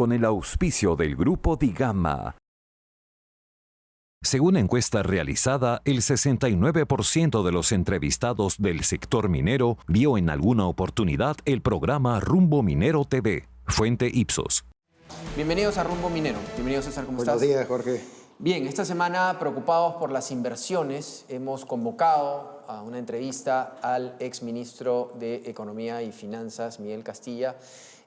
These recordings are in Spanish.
con el auspicio del Grupo Digama. Según encuesta realizada, el 69% de los entrevistados del sector minero vio en alguna oportunidad el programa Rumbo Minero TV. Fuente Ipsos. Bienvenidos a Rumbo Minero. Bienvenido, César, ¿cómo estás? Buenos días, Jorge. Bien, esta semana, preocupados por las inversiones, hemos convocado a una entrevista al exministro de Economía y Finanzas, Miguel Castilla,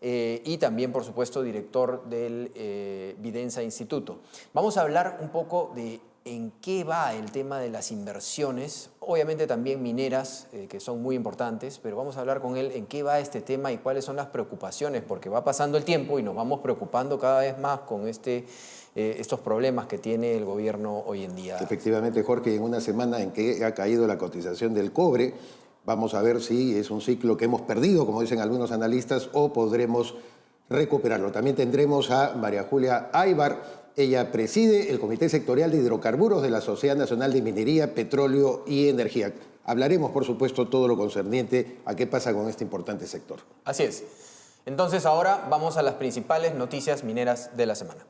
y también, por supuesto, director del Vidensa Instituto. Vamos a hablar un poco de en qué va el tema de las inversiones, obviamente también mineras, que son muy importantes, pero vamos a hablar con él en qué va este tema y cuáles son las preocupaciones, porque va pasando el tiempo y nos vamos preocupando cada vez más con estos problemas que tiene el gobierno hoy en día. Efectivamente, Jorge, en una semana en que ha caído la cotización del cobre, vamos a ver si es un ciclo que hemos perdido, como dicen algunos analistas, o podremos recuperarlo. También tendremos a María Julia Aybar. Ella preside el Comité Sectorial de Hidrocarburos de la Sociedad Nacional de Minería, Petróleo y Energía. Hablaremos, por supuesto, todo lo concerniente a qué pasa con este importante sector. Así es. Entonces, ahora vamos a las principales noticias mineras de la semana.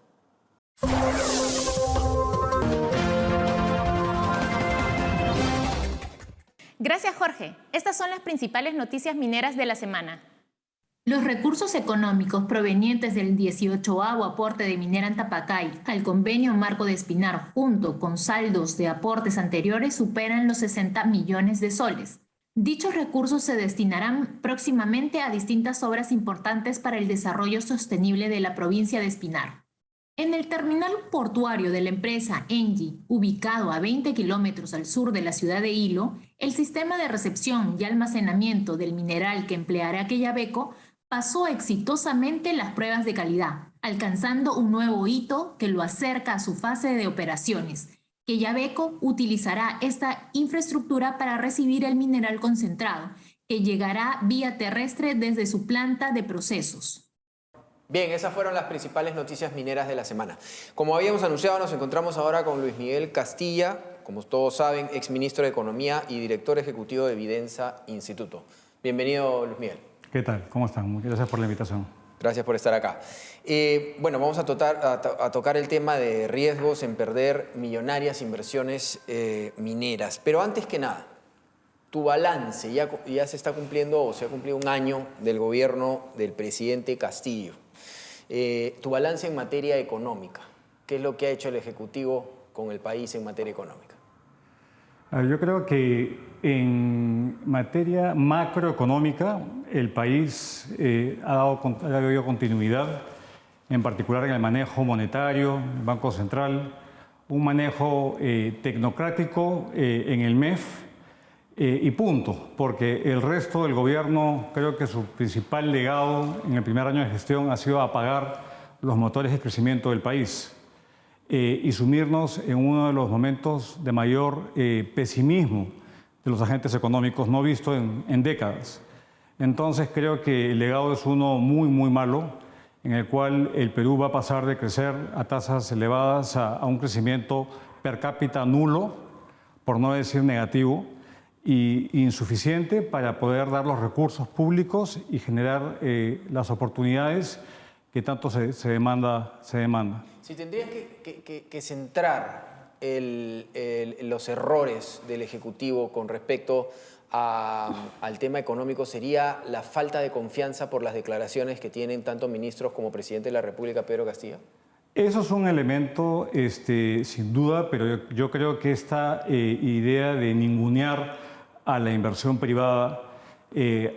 Gracias, Jorge. Estas son las principales noticias mineras de la semana. Los recursos económicos provenientes del 18º aporte de Minera Antapacay al convenio marco de Espinar, junto con saldos de aportes anteriores, superan los 60 millones de soles. Dichos recursos se destinarán próximamente a distintas obras importantes para el desarrollo sostenible de la provincia de Espinar. En el terminal portuario de la empresa Engie, ubicado a 20 kilómetros al sur de la ciudad de Hilo, el sistema de recepción y almacenamiento del mineral que empleará Quellaveco pasó exitosamente las pruebas de calidad, alcanzando un nuevo hito que lo acerca a su fase de operaciones. Quellaveco utilizará esta infraestructura para recibir el mineral concentrado, que llegará vía terrestre desde su planta de procesos. Bien, esas fueron las principales noticias mineras de la semana. Como habíamos anunciado, nos encontramos ahora con Luis Miguel Castilla, como todos saben, exministro de Economía y director ejecutivo de Vidensa Instituto. Bienvenido, Luis Miguel. ¿Qué tal? ¿Cómo están? Muchas gracias por la invitación. Gracias por estar acá. Bueno, vamos a tocar el tema de riesgos en perder millonarias inversiones mineras. Pero antes que nada, tu balance, ya se está cumpliendo o se ha cumplido un año del gobierno del presidente Castillo. Tu balance en materia económica, ¿qué es lo que ha hecho el Ejecutivo con el país en materia económica? Yo creo que en materia macroeconómica el país ha dado continuidad, en particular en el manejo monetario, el Banco Central, un manejo tecnocrático en el MEF y punto, porque el resto del gobierno, creo que su principal legado en el primer año de gestión ha sido apagar los motores de crecimiento del país. Y sumirnos en uno de los momentos de mayor pesimismo de los agentes económicos no visto en décadas. Entonces creo que el legado es uno muy, muy malo, en el cual el Perú va a pasar de crecer a tasas elevadas a un crecimiento per cápita nulo, por no decir negativo, y insuficiente para poder dar los recursos públicos y generar las oportunidades que tanto se demanda. Si tendrías que centrar los errores del Ejecutivo con respecto al tema económico, ¿sería la falta de confianza por las declaraciones que tienen tanto ministros como presidente de la República, Pedro Castillo? Eso es un elemento sin duda, pero yo creo que esta idea de ningunear a la inversión privada,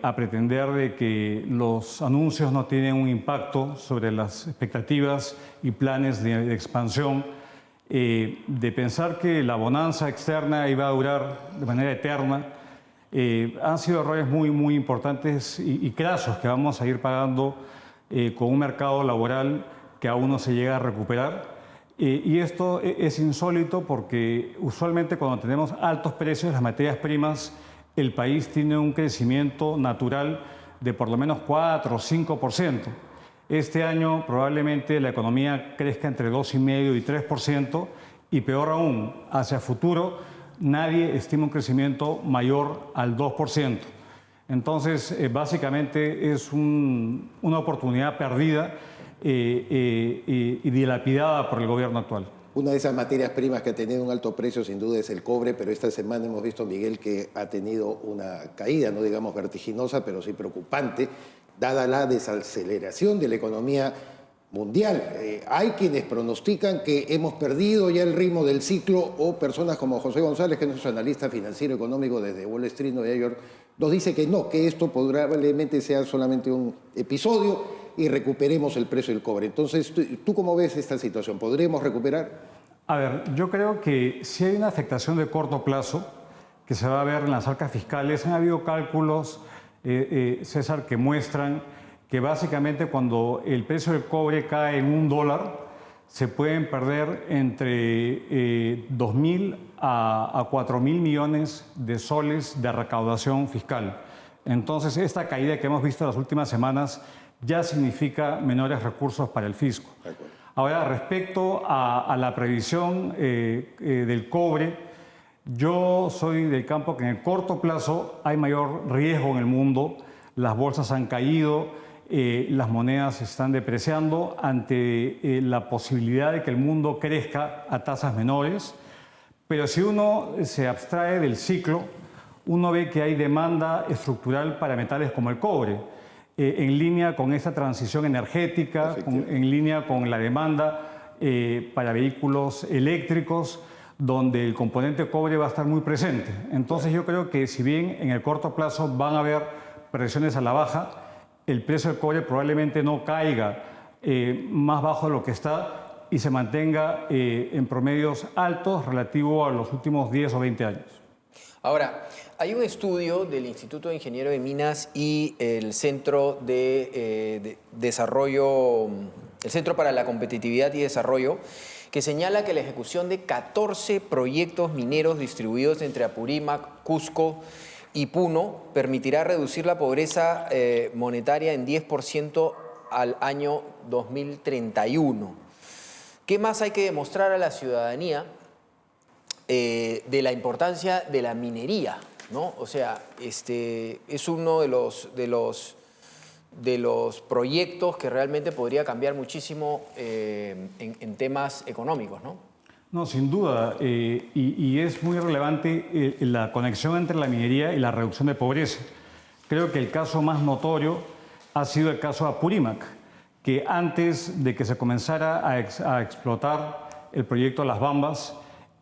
a pretender de que los anuncios no tienen un impacto sobre las expectativas y planes de expansión, de pensar que la bonanza externa iba a durar de manera eterna, han sido errores muy, muy importantes y crasos que vamos a ir pagando con un mercado laboral que aún no se llega a recuperar. Y esto es insólito porque usualmente cuando tenemos altos precios de las materias primas, el país tiene un crecimiento natural de por lo menos 4 o 5%. Este año probablemente la economía crezca entre 2,5% y 3%, y peor aún, hacia futuro nadie estima un crecimiento mayor al 2%. Entonces, básicamente es una oportunidad perdida y dilapidada por el gobierno actual. Una de esas materias primas que ha tenido un alto precio sin duda es el cobre, pero esta semana hemos visto, Miguel, que ha tenido una caída, no digamos vertiginosa, pero sí preocupante, dada la desaceleración de la economía mundial. Hay quienes pronostican que hemos perdido ya el ritmo del ciclo, o personas como José González, que es nuestro analista financiero económico desde Wall Street, Nueva York, nos dice que no, que esto probablemente sea solamente un episodio y recuperemos el precio del cobre. Entonces, ¿tú cómo ves esta situación? ¿Podremos recuperar? A ver, yo creo que si hay una afectación de corto plazo que se va a ver en las arcas fiscales. Han habido cálculos, César, que muestran que básicamente cuando el precio del cobre cae en $1, se pueden perder entre 2.000 a 4.000 millones de soles de recaudación fiscal. Entonces, esta caída que hemos visto en las últimas semanas ya significa menores recursos para el fisco. Ahora, respecto a la previsión del cobre, yo soy del campo que en el corto plazo hay mayor riesgo en el mundo. Las bolsas han caído, las monedas se están depreciando ante la posibilidad de que el mundo crezca a tasas menores. Pero si uno se abstrae del ciclo, uno ve que hay demanda estructural para metales como el cobre, en línea con esta transición energética, en línea con la demanda para vehículos eléctricos, donde el componente cobre va a estar muy presente. Entonces yo creo que si bien en el corto plazo van a haber presiones a la baja, el precio del cobre probablemente no caiga más bajo de lo que está y se mantenga en promedios altos relativo a los últimos 10 o 20 años. Ahora, hay un estudio del Instituto de Ingeniero de Minas y el Centro de Desarrollo, el Centro para la Competitividad y Desarrollo, que señala que la ejecución de 14 proyectos mineros distribuidos entre Apurímac, Cusco y Puno permitirá reducir la pobreza monetaria en 10% al año 2031. ¿Qué más hay que demostrar a la ciudadanía de la importancia de la minería, ¿no? O sea, es uno de los proyectos que realmente podría cambiar muchísimo en temas económicos, ¿no? No, sin duda, y es muy relevante la conexión entre la minería y la reducción de pobreza. Creo que el caso más notorio ha sido el caso de Apurímac, que antes de que se comenzara a explotar el proyecto Las Bambas,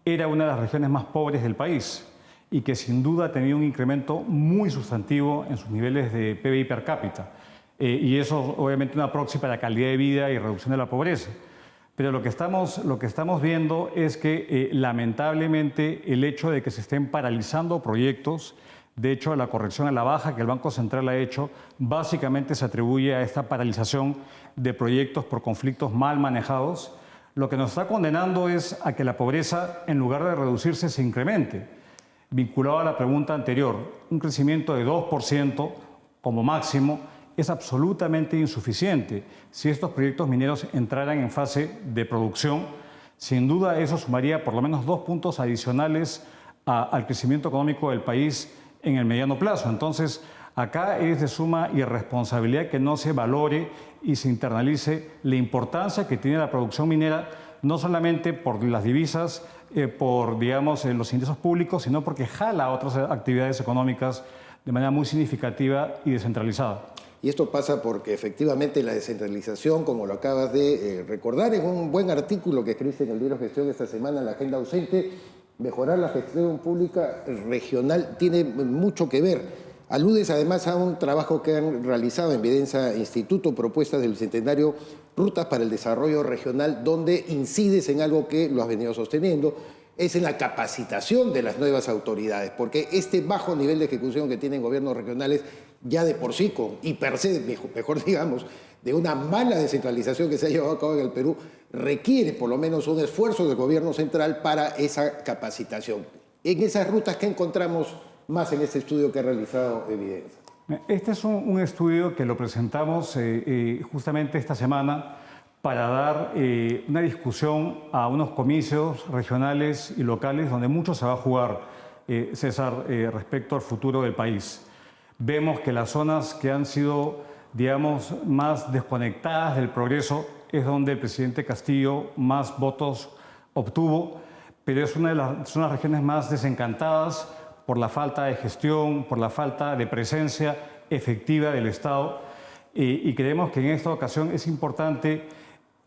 era una de las regiones más pobres del país y que sin duda ha tenido un incremento muy sustantivo en sus niveles de PBI per cápita. Y eso obviamente una proxy para la calidad de vida y reducción de la pobreza. Pero lo que estamos viendo es que lamentablemente el hecho de que se estén paralizando proyectos, de hecho la corrección a la baja que el Banco Central ha hecho, básicamente se atribuye a esta paralización de proyectos por conflictos mal manejados. Lo que nos está condenando es a que la pobreza, en lugar de reducirse, se incremente. Vinculado a la pregunta anterior, un crecimiento de 2% como máximo es absolutamente insuficiente. Si estos proyectos mineros entraran en fase de producción, sin duda eso sumaría por lo menos 2 puntos adicionales al crecimiento económico del país en el mediano plazo. Entonces, acá es de suma irresponsabilidad que no se valore y se internalice la importancia que tiene la producción minera, no solamente por las divisas, por, digamos, los ingresos públicos, sino porque jala otras actividades económicas de manera muy significativa y descentralizada. Y esto pasa porque efectivamente la descentralización, como lo acabas de recordar, en un buen artículo que escribiste en el libro Gestión esta semana, en la Agenda Ausente, mejorar la gestión pública regional tiene mucho que ver. Aludes además a un trabajo que han realizado en Videncia Instituto, Propuestas del Bicentenario, Rutas para el Desarrollo Regional, donde incides en algo que lo has venido sosteniendo, es en la capacitación de las nuevas autoridades, porque este bajo nivel de ejecución que tienen gobiernos regionales, ya de por sí, y per se, mejor digamos, de una mala descentralización que se ha llevado a cabo en el Perú, requiere por lo menos un esfuerzo del gobierno central para esa capacitación. En esas rutas, ¿qué encontramos más en este estudio que ha realizado Evidencia? Este es un estudio que lo presentamos justamente esta semana para dar una discusión a unos comicios regionales y locales donde mucho se va a jugar, César, respecto al futuro del país. Vemos que las zonas que han sido digamos, más desconectadas del progreso, es donde el presidente Castillo más votos obtuvo, pero es son las regiones más desencantadas por la falta de gestión, por la falta de presencia efectiva del Estado. Y creemos que en esta ocasión es importante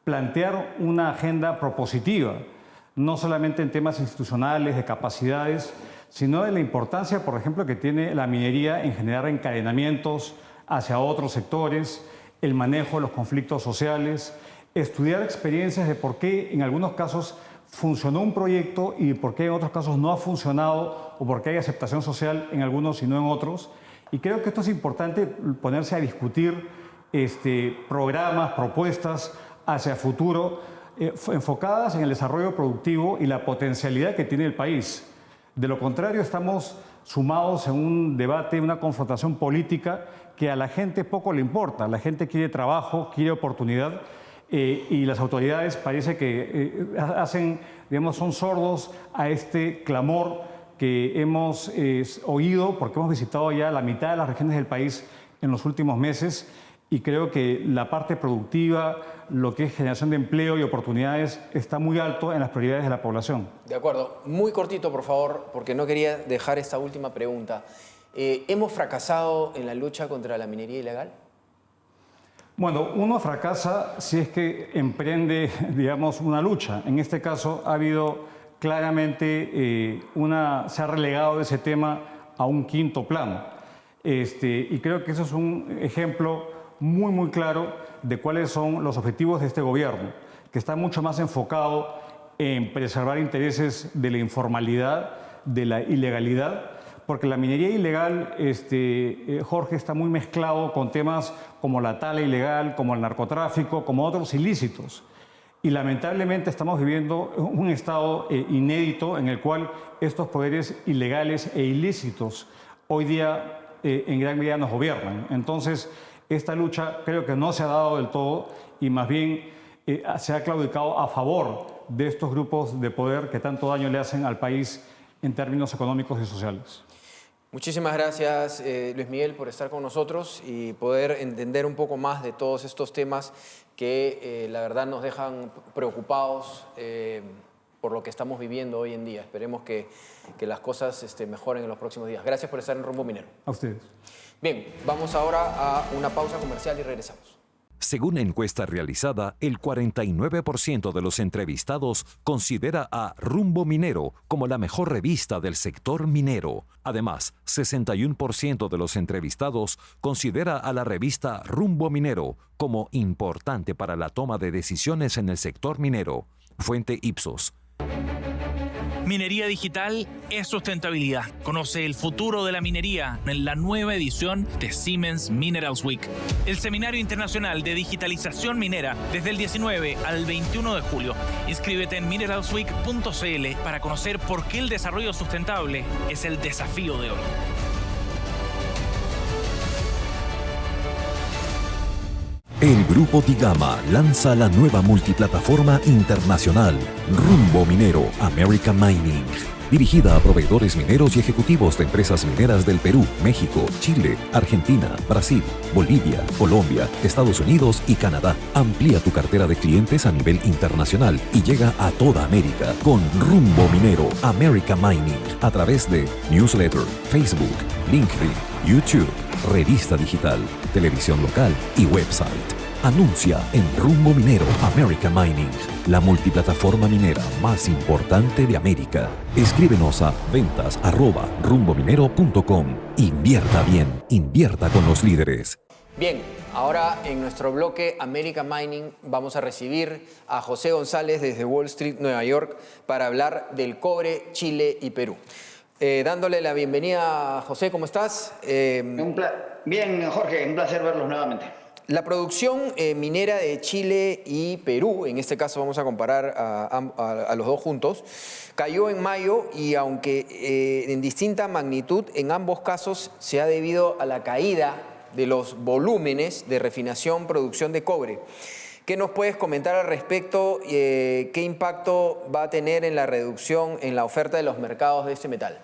plantear una agenda propositiva, no solamente en temas institucionales, de capacidades, sino de la importancia, por ejemplo, que tiene la minería en generar encadenamientos hacia otros sectores, el manejo de los conflictos sociales, estudiar experiencias de por qué en algunos casos funcionó un proyecto y por qué en otros casos no ha funcionado o por qué hay aceptación social en algunos y no en otros. Y creo que esto es importante, ponerse a discutir programas, propuestas hacia futuro, enfocadas en el desarrollo productivo y la potencialidad que tiene el país. De lo contrario, estamos sumados en un debate, una confrontación política que a la gente poco le importa. La gente quiere trabajo, quiere oportunidad y las autoridades parece que son sordos a este clamor que hemos oído porque hemos visitado ya la mitad de las regiones del país en los últimos meses y creo que la parte productiva, lo que es generación de empleo y oportunidades, está muy alto en las prioridades de la población. De acuerdo. Muy cortito, por favor, porque no quería dejar esta última pregunta. ¿Hemos fracasado en la lucha contra la minería ilegal? Bueno, uno fracasa si es que emprende, digamos, una lucha. En este caso ha habido claramente se ha relegado ese tema a un quinto plano. Y creo que eso es un ejemplo muy claro de cuáles son los objetivos de este gobierno, que está mucho más enfocado en preservar intereses de la informalidad, de la ilegalidad, porque la minería ilegal, Jorge, está muy mezclado con temas como la tala ilegal, como el narcotráfico, como otros ilícitos. Y lamentablemente estamos viviendo un estado inédito en el cual estos poderes ilegales e ilícitos hoy día en gran medida nos gobiernan. Entonces, esta lucha creo que no se ha dado del todo y más bien se ha claudicado a favor de estos grupos de poder que tanto daño le hacen al país en términos económicos y sociales. Muchísimas gracias, Luis Miguel, por estar con nosotros y poder entender un poco más de todos estos temas que la verdad nos dejan preocupados por lo que estamos viviendo hoy en día. Esperemos que las cosas mejoren en los próximos días. Gracias por estar en Rumbo Minero. A ustedes. Bien, vamos ahora a una pausa comercial y regresamos. Según encuesta realizada, el 49% de los entrevistados considera a Rumbo Minero como la mejor revista del sector minero. Además, 61% de los entrevistados considera a la revista Rumbo Minero como importante para la toma de decisiones en el sector minero. Fuente Ipsos. Minería digital es sustentabilidad. Conoce el futuro de la minería en la nueva edición de Siemens Minerals Week. El seminario internacional de digitalización minera desde el 19 al 21 de julio. Inscríbete en mineralsweek.cl para conocer por qué el desarrollo sustentable es el desafío de hoy. El Grupo Digama lanza la nueva multiplataforma internacional Rumbo Minero American Mining, dirigida a proveedores mineros y ejecutivos de empresas mineras del Perú, México, Chile, Argentina, Brasil, Bolivia, Colombia, Estados Unidos y Canadá. Amplía tu cartera de clientes a nivel internacional y llega a toda América con Rumbo Minero American Mining a través de newsletter, Facebook, LinkedIn, YouTube, revista digital, televisión local y website. Anuncia en Rumbo Minero American Mining, la multiplataforma minera más importante de América. Escríbenos a ventas@rumbominero.com. Invierta bien, invierta con los líderes. Bien, ahora en nuestro bloque American Mining vamos a recibir a José González desde Wall Street, Nueva York, para hablar del cobre, Chile y Perú. Dándole la bienvenida a José, ¿cómo estás? Bien, Jorge, un placer verlos nuevamente. La producción minera de Chile y Perú, en este caso vamos a comparar a los dos juntos, cayó en mayo y aunque en distinta magnitud, en ambos casos se ha debido a la caída de los volúmenes de refinación, producción de cobre. ¿Qué nos puedes comentar al respecto? ¿Qué impacto va a tener en la reducción en la oferta de los mercados de este metal?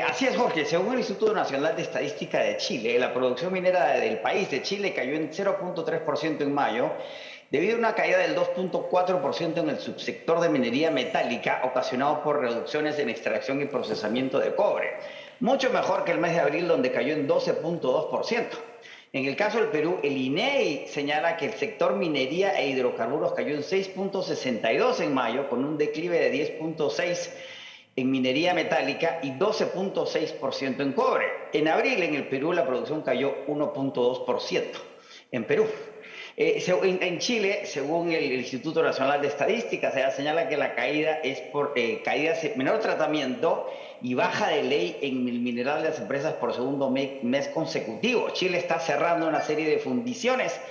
Así es, Jorge. Según el Instituto Nacional de Estadística de Chile, la producción minera del país de Chile cayó en 0.3% en mayo, debido a una caída del 2.4% en el subsector de minería metálica, ocasionado por reducciones en extracción y procesamiento de cobre. Mucho mejor que el mes de abril, donde cayó en 12.2%. En el caso del Perú, el INEI señala que el sector minería e hidrocarburos cayó en 6.62 en mayo, con un declive de 10.6 en minería metálica y 12.6% en cobre. En abril, en el Perú, la producción cayó 1.2%. En Perú. En Chile, según el Instituto Nacional de Estadística, se señala que la caída es por caídas en menor tratamiento y baja de ley en el mineral de las empresas por segundo mes consecutivo. Chile está cerrando una serie de fundiciones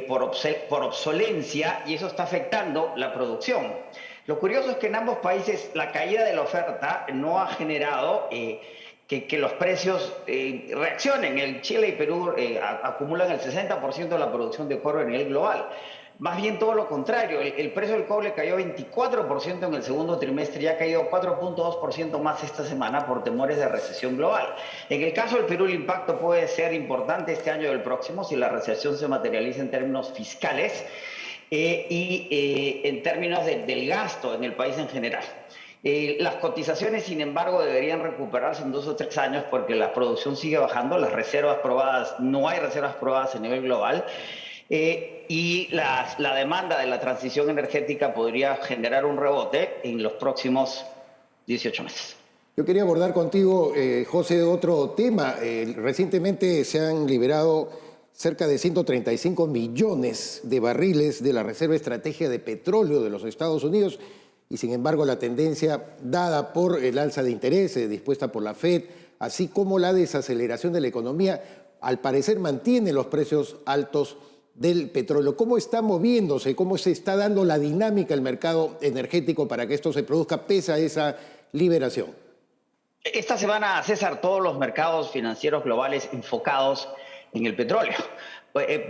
por obsolencia y eso está afectando la producción. Lo curioso es que en ambos países la caída de la oferta no ha generado que los precios reaccionen. El Chile y Perú acumulan el 60% de la producción de cobre a nivel global. Más bien todo lo contrario, el precio del cobre cayó 24% en el segundo trimestre y ha caído 4.2% más esta semana por temores de recesión global. En el caso del Perú, el impacto puede ser importante este año y el próximo si la recesión se materializa en términos fiscales y en términos del gasto en el país en general. Las cotizaciones, sin embargo, deberían recuperarse en 2 o 3 años porque la producción sigue bajando, las reservas probadas, no hay reservas probadas a nivel global y la demanda de la transición energética podría generar un rebote en los próximos 18 meses. Yo quería abordar contigo, José, otro tema. Recientemente se han liberado cerca de 135 millones de barriles de la Reserva Estratégica de Petróleo de los Estados Unidos. Y sin embargo, la tendencia dada por el alza de intereses dispuesta por la Fed, así como la desaceleración de la economía, al parecer mantiene los precios altos del petróleo. ¿Cómo está moviéndose? ¿Cómo se está dando la dinámica del mercado energético para que esto se produzca pese a esa liberación? Esta semana, César, todos los mercados financieros globales enfocados en el petróleo.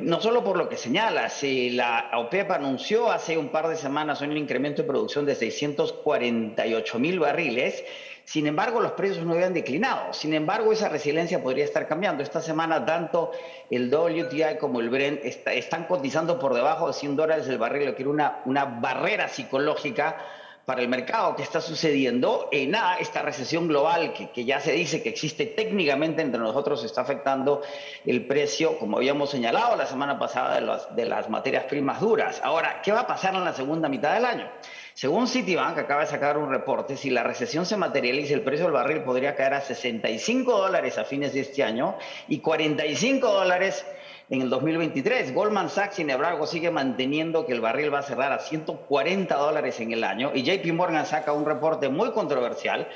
No solo por lo que señalas, la OPEP anunció hace un par de semanas un incremento de producción de 648,000 barriles. Sin embargo, los precios no habían declinado. Sin embargo, esa resiliencia podría estar cambiando. Esta semana, tanto el WTI como el Brent están cotizando por debajo de $100 el barril, lo que era una barrera psicológica para el mercado. ¿Qué está sucediendo? Esta recesión global que ya se dice que existe técnicamente entre nosotros está afectando el precio, como habíamos señalado la semana pasada, de las materias primas duras. Ahora, ¿qué va a pasar en la segunda mitad del año? Según Citibank, acaba de sacar un reporte, si la recesión se materializa, el precio del barril podría caer a $65 a fines de este año y $45 en el 2023. Goldman Sachs, sin embargo, sigue manteniendo que el barril va a cerrar a $140 en el año y JP Morgan saca un reporte muy controversial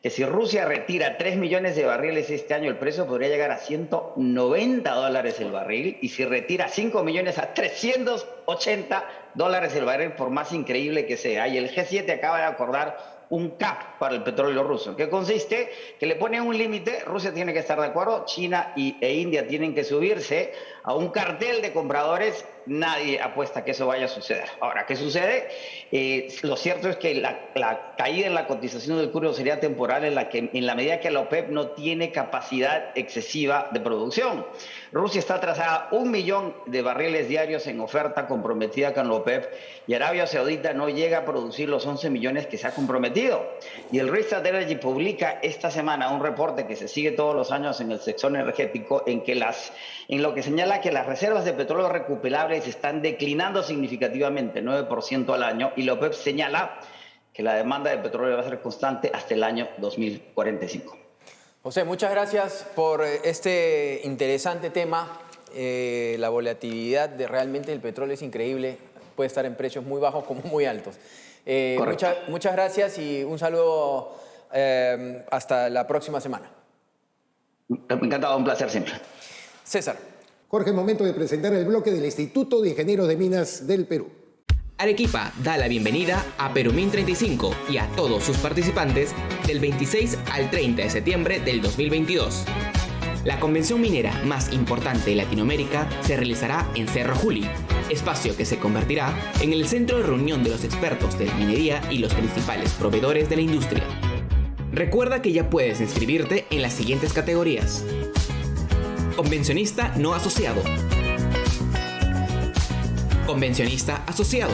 que si Rusia retira 3 millones de barriles este año, el precio podría llegar a $190 el barril y si retira 5 millones a $380 el barril, por más increíble que sea. Y el G7 acaba de acordar un cap para el petróleo ruso, que consiste que le pone un límite, Rusia tiene que estar de acuerdo, China e India tienen que subirse a un cartel de compradores, nadie apuesta que eso vaya a suceder. Ahora, ¿qué sucede? Lo cierto es que la caída en la cotización del crudo sería temporal en la medida que la OPEP no tiene capacidad excesiva de producción. Rusia está atrasada 1 millón de barriles diarios en oferta comprometida con la OPEP y Arabia Saudita no llega a producir los 11 millones que se ha comprometido. Y el Rystad Energy publica esta semana un reporte que se sigue todos los años en el sector energético en lo que señala que las reservas de petróleo recuperables están declinando significativamente, 9% al año, y la OPEP señala que la demanda de petróleo va a ser constante hasta el año 2045. José, muchas gracias por este interesante tema. La volatilidad realmente del petróleo es increíble. Puede estar en precios muy bajos como muy altos. Muchas gracias y un saludo hasta la próxima semana. Encantado, un placer siempre. César. Jorge, momento de presentar el bloque del Instituto de Ingenieros de Minas del Perú. Arequipa da la bienvenida a Perumín 35 y a todos sus participantes del 26 al 30 de septiembre del 2022. La convención minera más importante de Latinoamérica se realizará en Cerro Juli, espacio que se convertirá en el centro de reunión de los expertos de la minería y los principales proveedores de la industria. Recuerda que ya puedes inscribirte en las siguientes categorías: Convencionista no asociado, Convencionista asociado,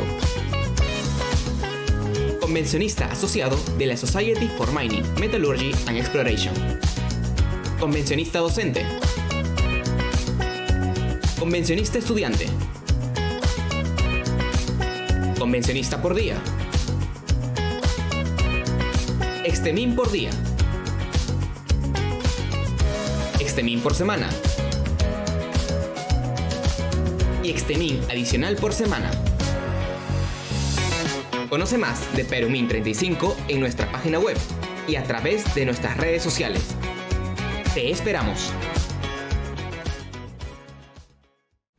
Convencionista asociado de la Society for Mining, Metallurgy and Exploration, Convencionista docente, Convencionista estudiante, Convencionista por día, Extemín por día, Extemín por semana y Extemín adicional por semana. Conoce más de Perumín 35 en nuestra página web y a través de nuestras redes sociales. Te esperamos.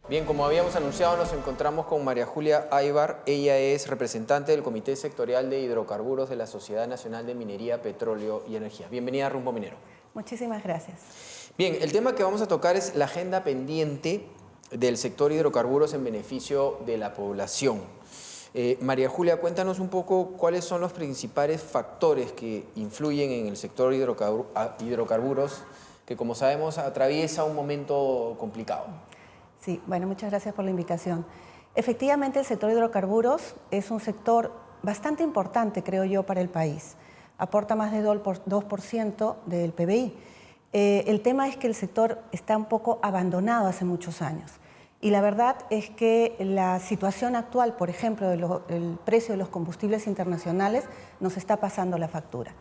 Bien, como habíamos anunciado, nos encontramos con María Julia Aybar. Ella es representante del Comité Sectorial de Hidrocarburos de la Sociedad Nacional de Minería, Petróleo y Energía. Bienvenida a Rumbo Minero. Muchísimas gracias. Bien, el tema que vamos a tocar es la agenda pendiente del sector hidrocarburos en beneficio de la población. María Julia, cuéntanos un poco cuáles son los principales factores que influyen en el sector hidrocarburos, que como sabemos atraviesa un momento complicado. Sí, bueno, muchas gracias por la invitación. Efectivamente, el sector hidrocarburos es un sector bastante importante, creo yo, para el país. Aporta más de 2% del PBI. El tema es que el sector está un poco abandonado hace muchos años. Y la verdad es que la situación actual, por ejemplo, del precio de los combustibles internacionales, nos está pasando la factura.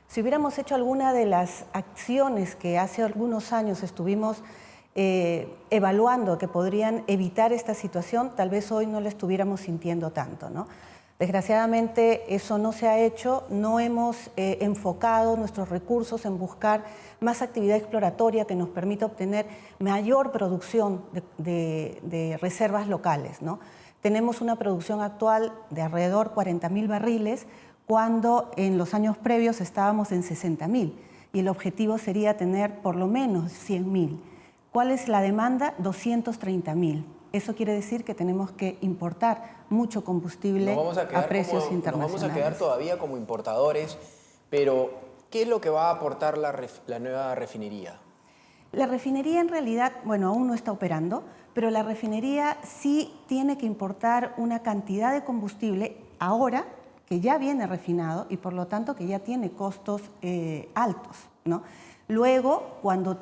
Si hubiéramos hecho alguna de las acciones que hace algunos años estuvimos evaluando que podrían evitar esta situación, tal vez hoy no la estuviéramos sintiendo tanto, ¿no? Desgraciadamente eso no se ha hecho, no hemos enfocado nuestros recursos en buscar más actividad exploratoria que nos permita obtener mayor producción de reservas locales, ¿no? Tenemos una producción actual de alrededor 40.000 barriles, cuando en los años previos estábamos en 60.000 y el objetivo sería tener por lo menos 100.000. ¿Cuál es la demanda? 230.000. Eso quiere decir que tenemos que importar mucho combustible a precios internacionales. Nos vamos a quedar todavía como importadores, pero ¿qué es lo que va a aportar la nueva refinería? La refinería en realidad, bueno, aún no está operando, pero la refinería sí tiene que importar una cantidad de combustible ahora que ya viene refinado y por lo tanto que ya tiene costos altos, ¿no? Luego, cuando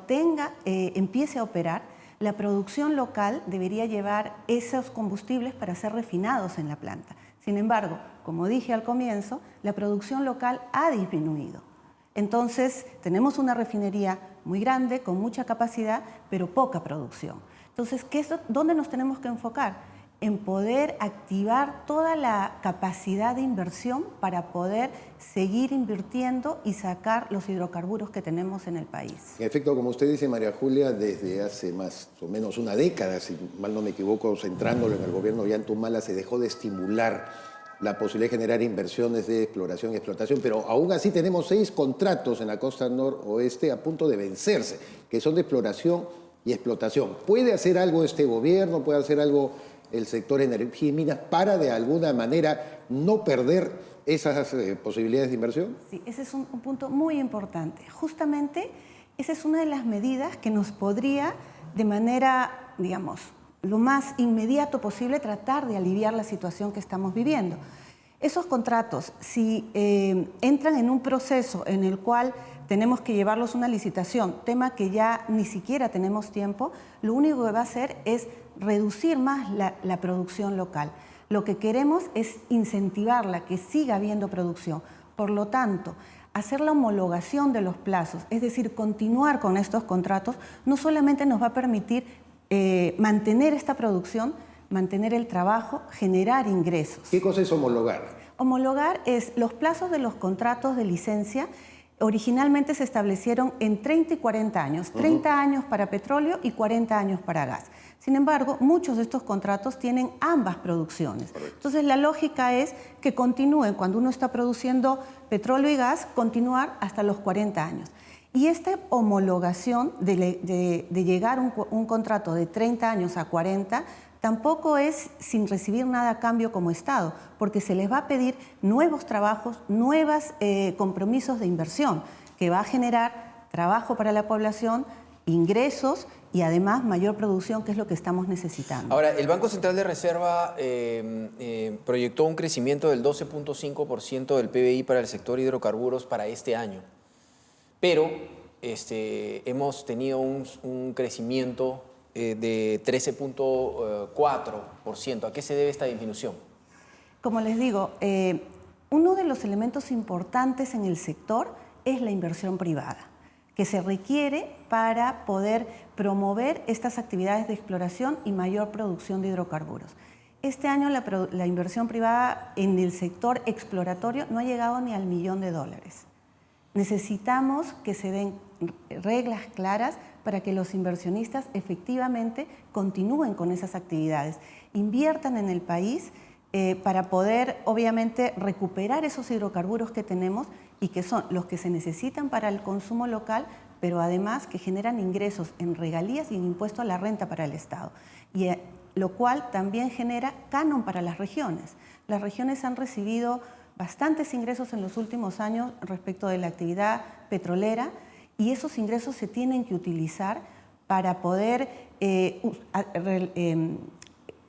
empiece a operar, la producción local debería llevar esos combustibles para ser refinados en la planta. Sin embargo, como dije al comienzo, la producción local ha disminuido. Entonces, tenemos una refinería muy grande, con mucha capacidad, pero poca producción. Entonces, ¿dónde nos tenemos que enfocar? En poder activar toda la capacidad de inversión para poder seguir invirtiendo y sacar los hidrocarburos que tenemos en el país. En efecto, como usted dice, María Julia, desde hace más o menos una década, si mal no me equivoco, centrándolo en el gobierno de Ollanta se dejó de estimular la posibilidad de generar inversiones de exploración y explotación, pero aún así tenemos 6 contratos en la costa noroeste a punto de vencerse, que son de exploración y explotación. ¿Puede hacer algo este gobierno? ¿Puede hacer algo el sector energía y minas para de alguna manera no perder esas posibilidades de inversión? Sí, ese es un punto muy importante. Justamente esa es una de las medidas que nos podría, de manera, digamos, lo más inmediato posible, tratar de aliviar la situación que estamos viviendo. Esos contratos, si entran en un proceso en el cual tenemos que llevarlos a una licitación, tema que ya ni siquiera tenemos tiempo, lo único que va a hacer es reducir más la producción local. Lo que queremos es incentivarla, que siga habiendo producción. Por lo tanto, hacer la homologación de los plazos, es decir, continuar con estos contratos, no solamente nos va a permitir mantener esta producción, mantener el trabajo, generar ingresos. ¿Qué cosa es homologar? Homologar es los plazos de los contratos de licencia. Originalmente se establecieron en 30 y 40 años, 30 años para petróleo y 40 años para gas. Sin embargo, muchos de estos contratos tienen ambas producciones. Entonces, la lógica es que continúen, cuando uno está produciendo petróleo y gas, continuar hasta los 40 años. Y esta homologación de llegar un contrato de 30 años a 40 tampoco es sin recibir nada a cambio como Estado, porque se les va a pedir nuevos trabajos, nuevos compromisos de inversión, que va a generar trabajo para la población, ingresos y además mayor producción, que es lo que estamos necesitando. Ahora, el Banco Central de Reserva proyectó un crecimiento del 12.5% del PBI para el sector hidrocarburos para este año, pero hemos tenido un crecimiento de 13.4%. ¿A qué se debe esta disminución? Como les digo, uno de los elementos importantes en el sector es la inversión privada, que se requiere para poder promover estas actividades de exploración y mayor producción de hidrocarburos. Este año la inversión privada en el sector exploratorio no ha llegado ni al $1 millón. Necesitamos que se den reglas claras para que los inversionistas efectivamente continúen con esas actividades, inviertan en el país para poder, obviamente, recuperar esos hidrocarburos que tenemos y que son los que se necesitan para el consumo local, pero además que generan ingresos en regalías y en impuesto a la renta para el Estado, y lo cual también genera canon para las regiones. Las regiones han recibido bastantes ingresos en los últimos años respecto de la actividad petrolera, y esos ingresos se tienen que utilizar para poder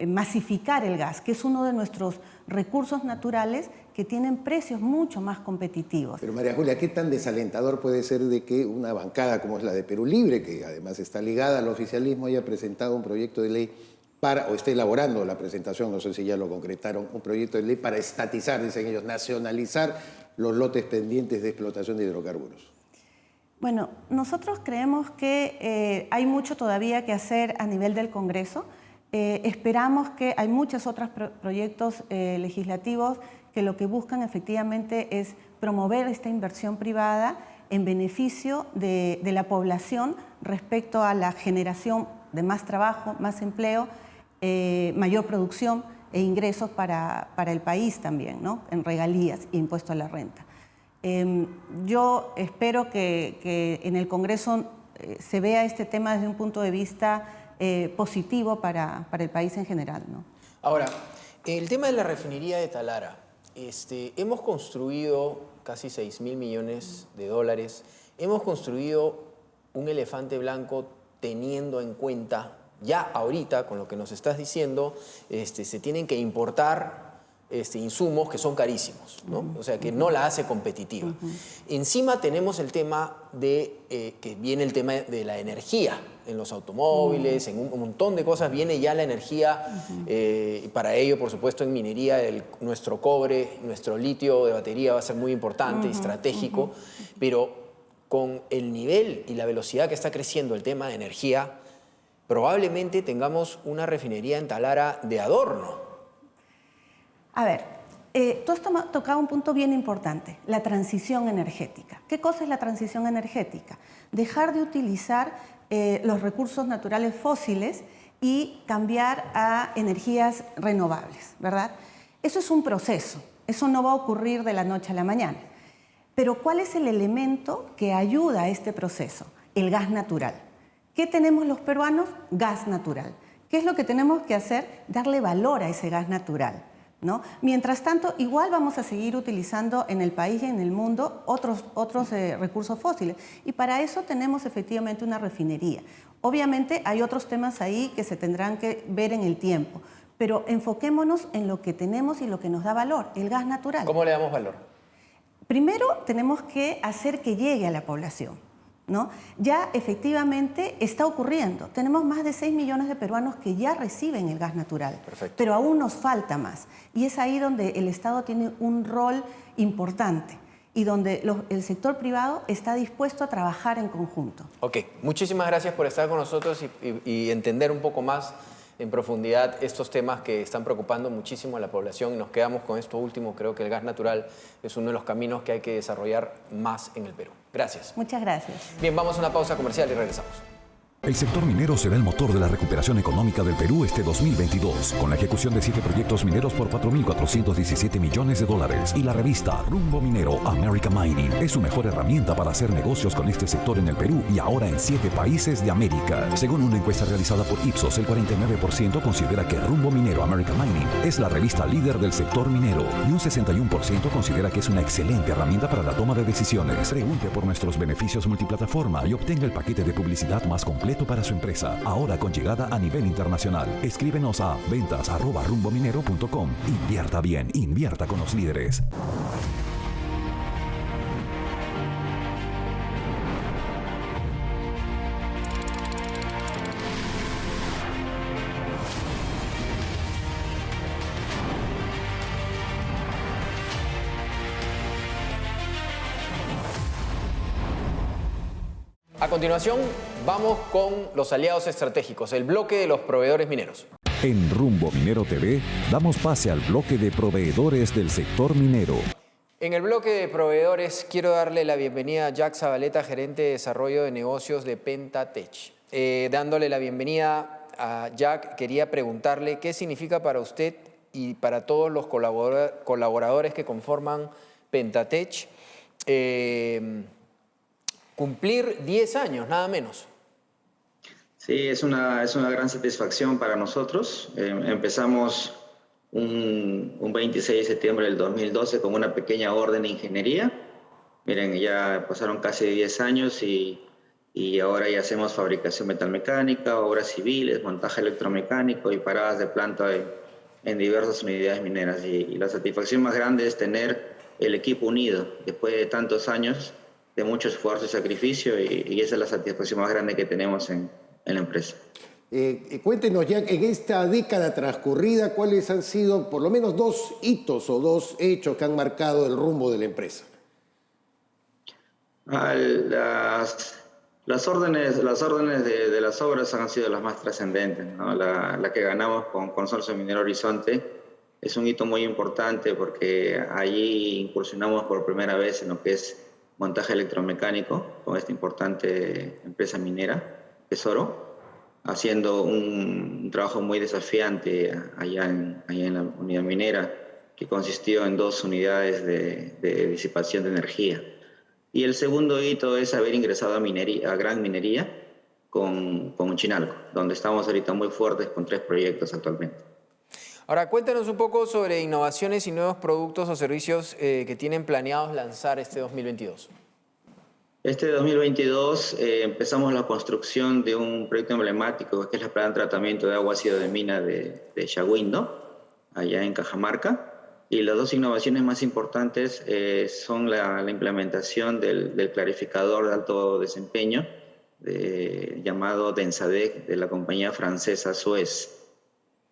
masificar el gas, que es uno de nuestros recursos naturales que tienen precios mucho más competitivos. Pero María Julia, ¿qué tan desalentador puede ser de que una bancada como es la de Perú Libre, que además está ligada al oficialismo, haya presentado un proyecto de ley o esté elaborando la presentación, no sé si ya lo concretaron, un proyecto de ley para estatizar, dicen ellos, nacionalizar los lotes pendientes de explotación de hidrocarburos? Bueno, nosotros creemos que hay mucho todavía que hacer a nivel del Congreso. Esperamos que hay muchos otros proyectos legislativos que lo que buscan efectivamente es promover esta inversión privada en beneficio de la población respecto a la generación de más trabajo, más empleo, mayor producción e ingresos para el país también, ¿no? En regalías e impuesto a la renta. Yo espero que en el Congreso se vea este tema desde un punto de vista positivo para el país en general, ¿no? Ahora, el tema de la refinería de Talara, hemos construido casi $6.000 millones, hemos construido un elefante blanco teniendo en cuenta, ya ahorita con lo que nos estás diciendo, se tienen que importar insumos que son carísimos, ¿no? O sea, que no la hace competitiva. Encima tenemos el tema que viene el tema de la energía en los automóviles, en un montón de cosas viene ya la energía, y para ello, por supuesto, en minería nuestro cobre, nuestro litio de batería va a ser muy importante, estratégico, pero con el nivel y la velocidad que está creciendo el tema de energía, probablemente tengamos una refinería en Talara de adorno. A ver, tú has tocado un punto bien importante, la transición energética. ¿Qué cosa es la transición energética? Dejar de utilizar los recursos naturales fósiles y cambiar a energías renovables, ¿verdad? Eso es un proceso, eso no va a ocurrir de la noche a la mañana. Pero ¿cuál es el elemento que ayuda a este proceso? El gas natural. ¿Qué tenemos los peruanos? Gas natural. ¿Qué es lo que tenemos que hacer? Darle valor a ese gas natural, ¿no? Mientras tanto, igual vamos a seguir utilizando en el país y en el mundo otros recursos fósiles. Y para eso tenemos efectivamente una refinería. Obviamente hay otros temas ahí que se tendrán que ver en el tiempo, pero enfoquémonos en lo que tenemos y lo que nos da valor, el gas natural. ¿Cómo le damos valor? Primero tenemos que hacer que llegue a la población, ¿no? Ya efectivamente está ocurriendo. Tenemos más de 6 millones de peruanos que ya reciben el gas natural. Perfecto. Pero aún nos falta más. Y es ahí donde el Estado tiene un rol importante y donde el sector privado está dispuesto a trabajar en conjunto. Ok, muchísimas gracias por estar con nosotros y entender un poco más en profundidad estos temas que están preocupando muchísimo a la población, y nos quedamos con esto último. Creo que el gas natural es uno de los caminos que hay que desarrollar más en el Perú. Gracias. Muchas gracias. Bien, vamos a una pausa comercial y regresamos. El sector minero será el motor de la recuperación económica del Perú este 2022, con la ejecución de 7 proyectos mineros por $4.417 millones y la revista Rumbo Minero America Mining es su mejor herramienta para hacer negocios con este sector en el Perú y ahora en 7 países de América. Según una encuesta realizada por Ipsos, el 49% considera que Rumbo Minero America Mining es la revista líder del sector minero y un 61% considera que es una excelente herramienta para la toma de decisiones. Pregunte por nuestros beneficios multiplataforma y obtenga el paquete de publicidad más completo para su empresa, ahora con llegada a nivel internacional. Escríbenos a ventas@rumbominero.com. Invierta bien, invierta con los líderes. A continuación, vamos con los aliados estratégicos, el bloque de los proveedores mineros. En Rumbo Minero TV, damos pase al bloque de proveedores del sector minero. En el bloque de proveedores, quiero darle la bienvenida a Jack Zabaleta, gerente de desarrollo de negocios de Pentatech. Dándole la bienvenida a Jack, quería preguntarle qué significa para usted y para todos los colaboradores que conforman Pentatech cumplir 10 años, nada menos. Sí, es una gran satisfacción para nosotros. Empezamos un 26 de septiembre del 2012 con una pequeña orden de ingeniería. Miren, ya pasaron casi 10 años y ahora ya hacemos fabricación metalmecánica, obras civiles, montaje electromecánico y paradas de planta en diversas unidades mineras. Y la satisfacción más grande es tener el equipo unido después de tantos años de mucho esfuerzo y sacrificio, y esa es la satisfacción más grande que tenemos en la empresa. Cuéntenos, ya en esta década transcurrida, ¿cuáles han sido por lo menos 2 hitos o 2 hechos que han marcado el rumbo de la empresa? Las órdenes de las obras han sido las más trascendentes, ¿no? La que ganamos con Consorcio Minero Horizonte es un hito muy importante porque allí incursionamos por primera vez en lo que es montaje electromecánico con esta importante empresa minera, Tesoro, haciendo un trabajo muy desafiante allá en la unidad minera, que consistió en 2 unidades de disipación de energía. Y el segundo hito es haber ingresado a Gran Minería con Chinalco, donde estamos ahorita muy fuertes con 3 proyectos actualmente. Ahora, cuéntanos un poco sobre innovaciones y nuevos productos o servicios que tienen planeados lanzar este 2022. Este 2022 empezamos la construcción de un proyecto emblemático, que es la planta de tratamiento de agua ácido de mina de Shahuindo, allá en Cajamarca. Y las 2 innovaciones más importantes son la implementación del clarificador de alto desempeño llamado Densadec, de la compañía francesa Suez,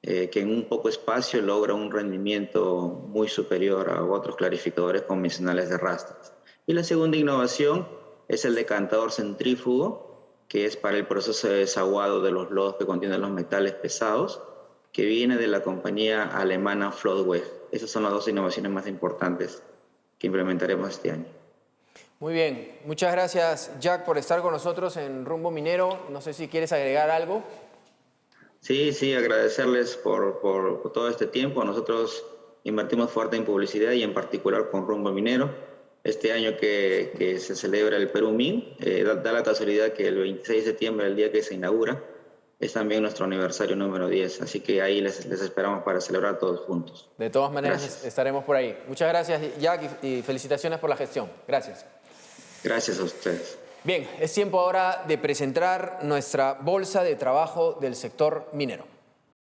que en un poco espacio logra un rendimiento muy superior a otros clarificadores convencionales de rastros. Y la segunda innovación es el decantador centrífugo, que es para el proceso de desaguado de los lodos que contienen los metales pesados, que viene de la compañía alemana Floodweg. Esas son las 2 innovaciones más importantes que implementaremos este año. Muy bien, muchas gracias Jack por estar con nosotros en Rumbo Minero. No sé si quieres agregar algo. Sí, agradecerles por todo este tiempo. Nosotros invertimos fuerte en publicidad y en particular con Rumbo Minero. Este año que se celebra el Perú Min, da la casualidad que el 26 de septiembre, el día que se inaugura, es también nuestro aniversario número 10. Así que ahí les esperamos para celebrar todos juntos. De todas maneras, estaremos por ahí. Muchas gracias Jack y felicitaciones por la gestión. Gracias. Gracias a ustedes. Bien, es tiempo ahora de presentar nuestra bolsa de trabajo del sector minero.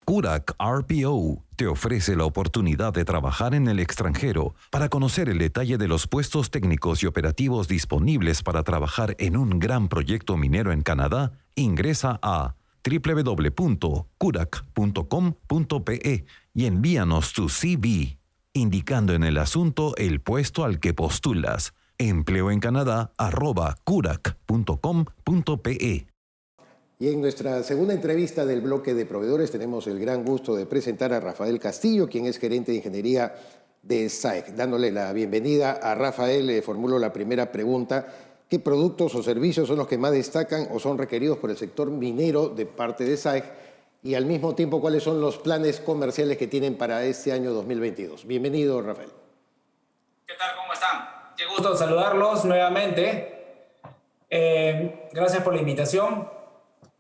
Curac RPO te ofrece la oportunidad de trabajar en el extranjero. Para conocer el detalle de los puestos técnicos y operativos disponibles para trabajar en un gran proyecto minero en Canadá, ingresa a www.curac.com.pe y envíanos tu CV, indicando en el asunto el puesto al que postulas. empleoencanadá@curac.com.pe. Y en nuestra segunda entrevista del bloque de proveedores tenemos el gran gusto de presentar a Rafael Castillo, quien es gerente de ingeniería de SAEC. Dándole la bienvenida a Rafael, le formulo la primera pregunta. ¿Qué productos o servicios son los que más destacan o son requeridos por el sector minero de parte de SAEG? Y al mismo tiempo, ¿cuáles son los planes comerciales que tienen para este año 2022? Bienvenido, Rafael. ¿Qué tal? ¿Cómo están? Qué gusto saludarlos nuevamente. Gracias por la invitación.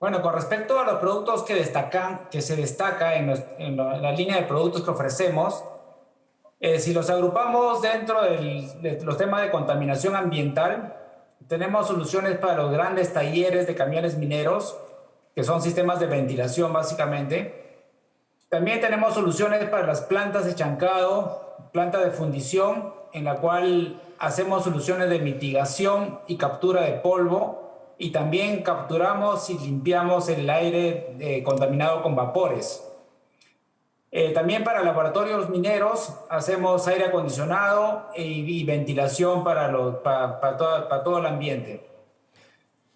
Bueno, con respecto a los productos que se destaca en la línea de productos que ofrecemos, si los agrupamos dentro de los temas de contaminación ambiental, tenemos soluciones para los grandes talleres de camiones mineros, que son sistemas de ventilación básicamente. También tenemos soluciones para las plantas de chancado, planta de fundición, en la cual hacemos soluciones de mitigación y captura de polvo, y también capturamos y limpiamos el aire contaminado con vapores. También para laboratorios mineros hacemos aire acondicionado y ventilación para todo el ambiente.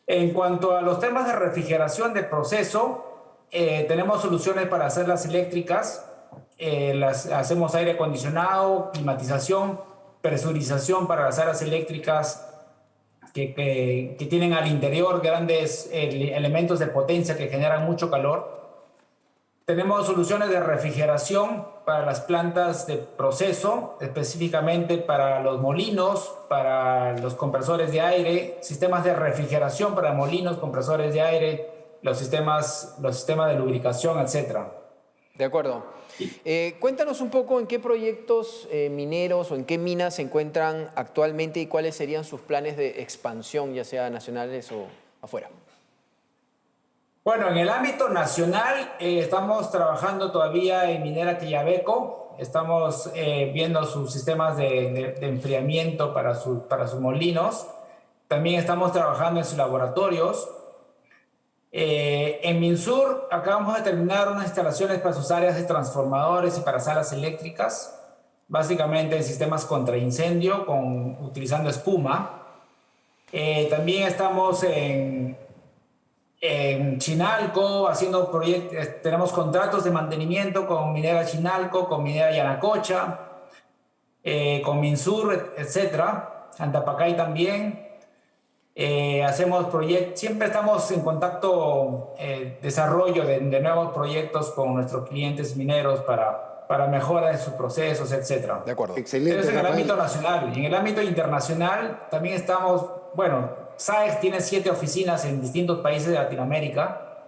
En cuanto a los temas de refrigeración de proceso, tenemos soluciones para hacer las eléctricas. Hacemos aire acondicionado, climatización, presurización para las áreas eléctricas que tienen al interior grandes elementos de potencia que generan mucho calor. Tenemos soluciones de refrigeración para las plantas de proceso, específicamente para los molinos, para los compresores de aire, sistemas de refrigeración para molinos, compresores de aire, los sistemas de lubricación, etc. De acuerdo. Cuéntanos un poco en qué proyectos mineros o en qué minas se encuentran actualmente y cuáles serían sus planes de expansión, ya sea nacionales o afuera. Bueno, en el ámbito nacional estamos trabajando todavía en Minera Quillabeco. Estamos viendo sus sistemas de enfriamiento para sus molinos. También estamos trabajando en sus laboratorios. En Minsur acabamos de terminar unas instalaciones para sus áreas de transformadores y para salas eléctricas, básicamente en sistemas contra incendio utilizando espuma. También estamos en Chinalco haciendo proyectos. Tenemos contratos de mantenimiento con Minera Chinalco, con Minera Yanacocha, con Minsur, etc. Antapacay también. Hacemos proyectos, siempre estamos en contacto, desarrollo de nuevos proyectos con nuestros clientes mineros para mejora de sus procesos, etc. De acuerdo. Excelente. Eso es en el ámbito nacional. Y en el ámbito internacional también estamos, SAEG tiene 7 oficinas en distintos países de Latinoamérica,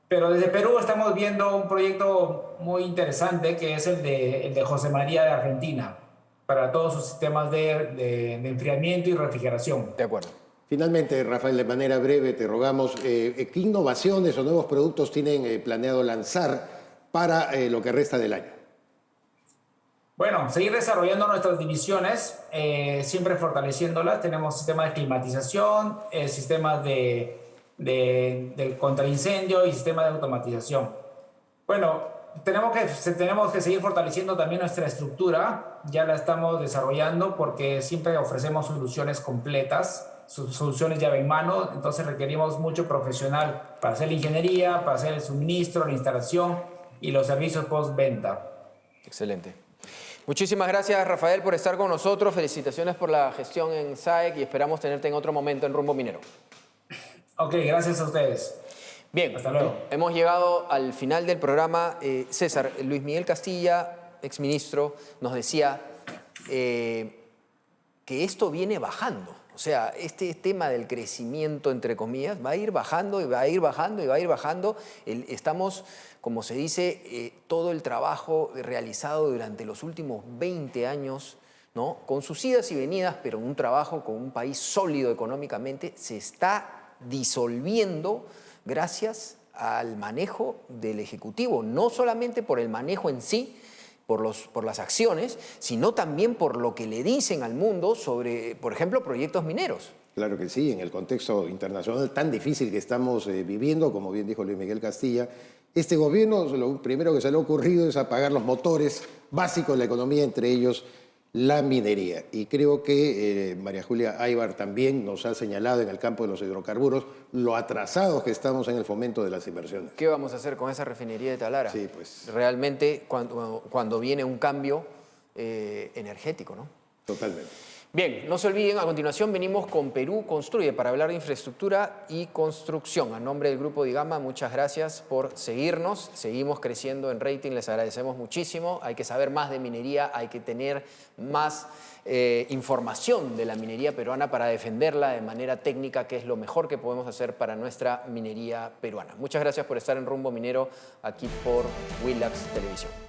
pero desde Perú estamos viendo un proyecto muy interesante que es el de José María de Argentina, para todos sus sistemas de enfriamiento y refrigeración. De acuerdo. Finalmente, Rafael, de manera breve te rogamos, ¿qué innovaciones o nuevos productos tienen planeado lanzar para lo que resta del año? Bueno, seguir desarrollando nuestras divisiones, siempre fortaleciéndolas. Tenemos sistemas de climatización, sistemas de contraincendio y sistemas de automatización. Bueno, tenemos que seguir fortaleciendo también nuestra estructura. Ya la estamos desarrollando porque siempre ofrecemos soluciones completas, soluciones llave en mano. Entonces requerimos mucho profesional para hacer la ingeniería, para hacer el suministro, la instalación y los servicios postventa. Excelente. Muchísimas gracias, Rafael, por estar con nosotros. Felicitaciones por la gestión en SAEG y esperamos tenerte en otro momento en Rumbo Minero. Ok, gracias a ustedes. Bien, hasta luego. Hemos llegado al final del programa. César, Luis Miguel Castilla, exministro, nos decía que esto viene bajando. O sea, este tema del crecimiento, entre comillas, va a ir bajando y va a ir bajando y va a ir bajando. Estamos, como se dice, todo el trabajo realizado durante los últimos 20 años, ¿no? Con sus idas y venidas, pero un trabajo con un país sólido económicamente, se está disolviendo gracias al manejo del Ejecutivo. No solamente por el manejo en sí, por las acciones, sino también por lo que le dicen al mundo sobre, por ejemplo, proyectos mineros. Claro que sí, en el contexto internacional tan difícil que estamos viviendo, como bien dijo Luis Miguel Castilla, este gobierno lo primero que se le ha ocurrido es apagar los motores básicos de la economía, entre ellos la minería. Y creo que María Julia Aybar también nos ha señalado en el campo de los hidrocarburos lo atrasados que estamos en el fomento de las inversiones. ¿Qué vamos a hacer con esa refinería de Talara? Sí, pues. Realmente cuando viene un cambio energético, ¿no? Totalmente. Bien, no se olviden, a continuación venimos con Perú Construye para hablar de infraestructura y construcción. A nombre del Grupo Digama, muchas gracias por seguirnos. Seguimos creciendo en rating, les agradecemos muchísimo. Hay que saber más de minería, hay que tener más información de la minería peruana para defenderla de manera técnica, que es lo mejor que podemos hacer para nuestra minería peruana. Muchas gracias por estar en Rumbo Minero aquí por Willax Televisión.